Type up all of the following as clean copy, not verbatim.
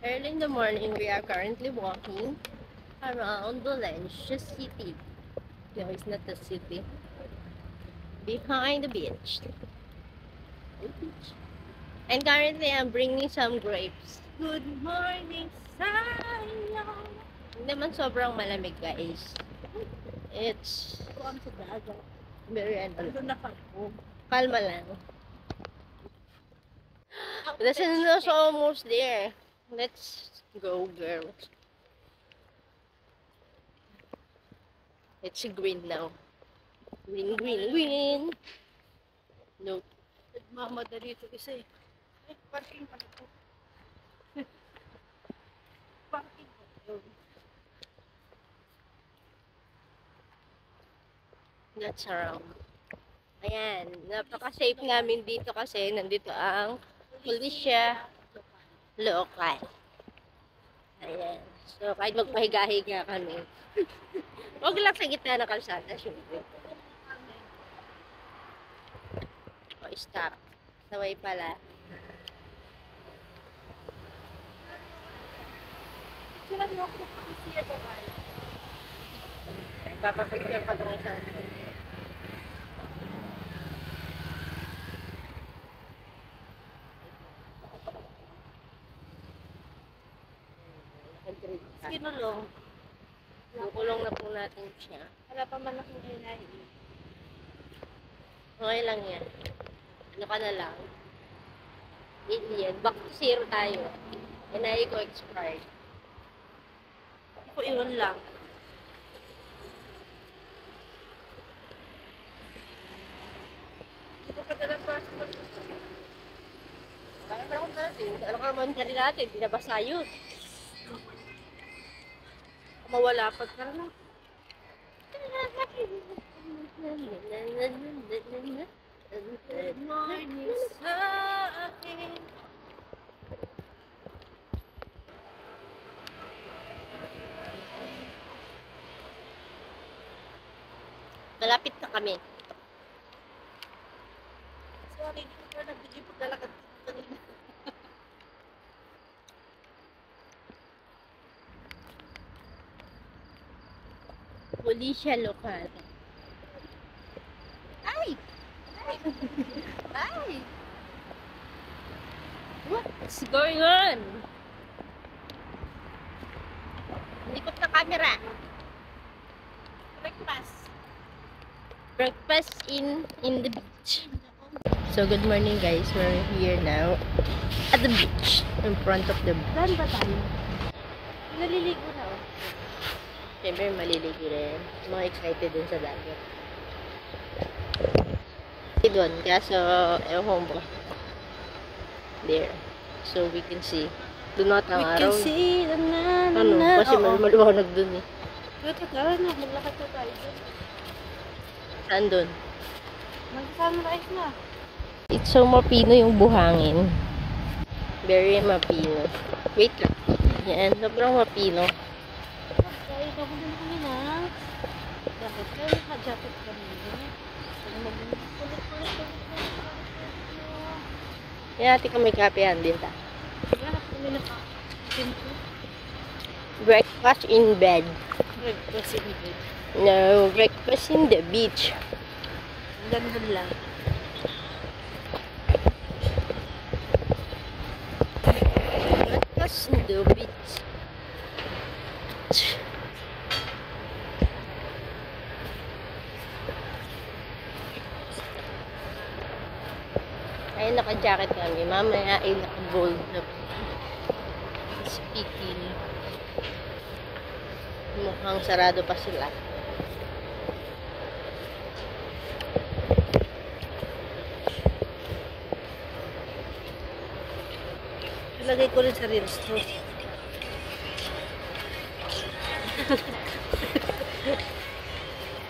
Early in the morning, we are currently walking around Valencia City. No, it's not the city. Behind the beach. And currently, I'm bringing some grapes. Good morning, Sayo! Hindi naman sobrang malamig, guys. It's very kalma lang. The sun is almost there. Let's go, girls. It's green now. Green, green, green. Nope. Nagmamadali ito isa eh. Ay, parking pa ito. Parking pa ito. That's around. Ayan. Napaka-safe namin dito kasi nandito ang pulisya lokal. Ayan. So, kahit magpahiga-higa kami. Huwag lang sa gitna ng kalsada, syempre. O, stop. Saway pala. Sila niyo ako siya ba ba? Papapicture pa kung isang. Kinulong. Kukulong na po natin siya. Wala pa man akong inay. Okay lang yan. Ano ka na lang. Yan. Back to zero tayo. NIA ko expired. Ako iwan lang. Hindi ko pa talaga passport. Kaya pa naman natin. Ano ka naman dali natin? Binabasa yun. Mawala pa ka na. Good morning sa akin. Malapit na kami. Sorry, hindi ko pa nagbigay paglalakad dito kanina. Pulisya lokal. Ay! Ay! Ay! What's going on? Likot na camera. Breakfast. Breakfast in the beach. So good morning guys. We're here now at the beach in front of the beach. Saan ba tayo? Naliligo na oh. Siyempre maliligo rin. Mga excited din sa dagat. Doon. Kaso, ewan ko. There. So we can see. Doon na ang araw. see the Ano? Kasi maluwanag doon eh. Tara na, maglakad na tayo dun. Saan doon? Mag-sunrise na. It's so mapino yung buhangin. Very mapino. Wait lang. Yan. Sobrang mapino. Ay, kabulin kami na. Bakit kayo naka-jacket kami? Yan natin kami kapehan din ta. Bakit kami naka-tinto? Breakfast in bed. Breakfast in bed. No, breakfast in the beach. Ganun lang. Breakfast in the beach. Ay, naka-jacket kami. Mamaya ay naka-gold na speaking. Mukhang sarado pa sila. Ilagay ko rin sa reels to.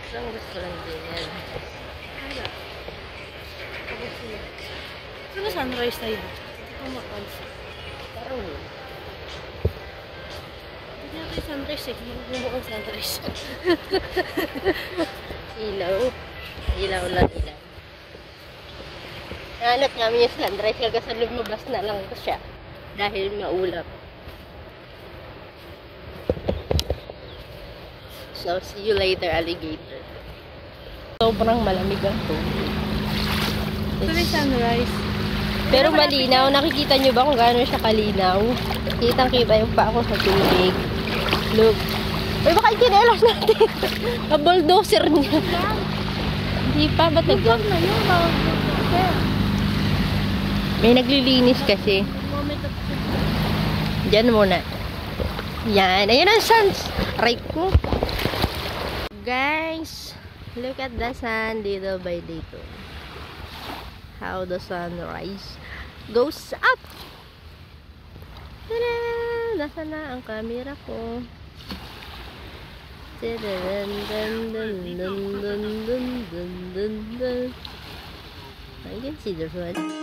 Isang restaurant din yan. Wala. Ano sunrise tayo? Ito ko makansi. Parang yun. Hindi natin sunrise eh. Magmumukhang sunrise. Ilaw. Ilaw lang ilaw. Hanap namin yung sunrise. Kaga sa lumabas na lang siya. Dahil maulap. So, see you later, alligator. Sobrang malamig ang tubig. Tuloy sunrise. Pero malinaw. Nakikita nyo ba kung gaano siya kalinaw? Kitang-kita yung pa ako sa tubig. Look. Uy, baka ikinelas natin. Ang bulldozer niya. Hindi pa. Ba't nag- na yun. May naglilinis kasi. Moment of Diyan muna. Yan. Ayun ang suns. Right ko. Guys, look at the sun little by little. How the sunrise goes up. Tada! Nasaan na ang camera ko? Dun, dun, dun, dun, dun, dun, dun, dun, dun. I can see the sun.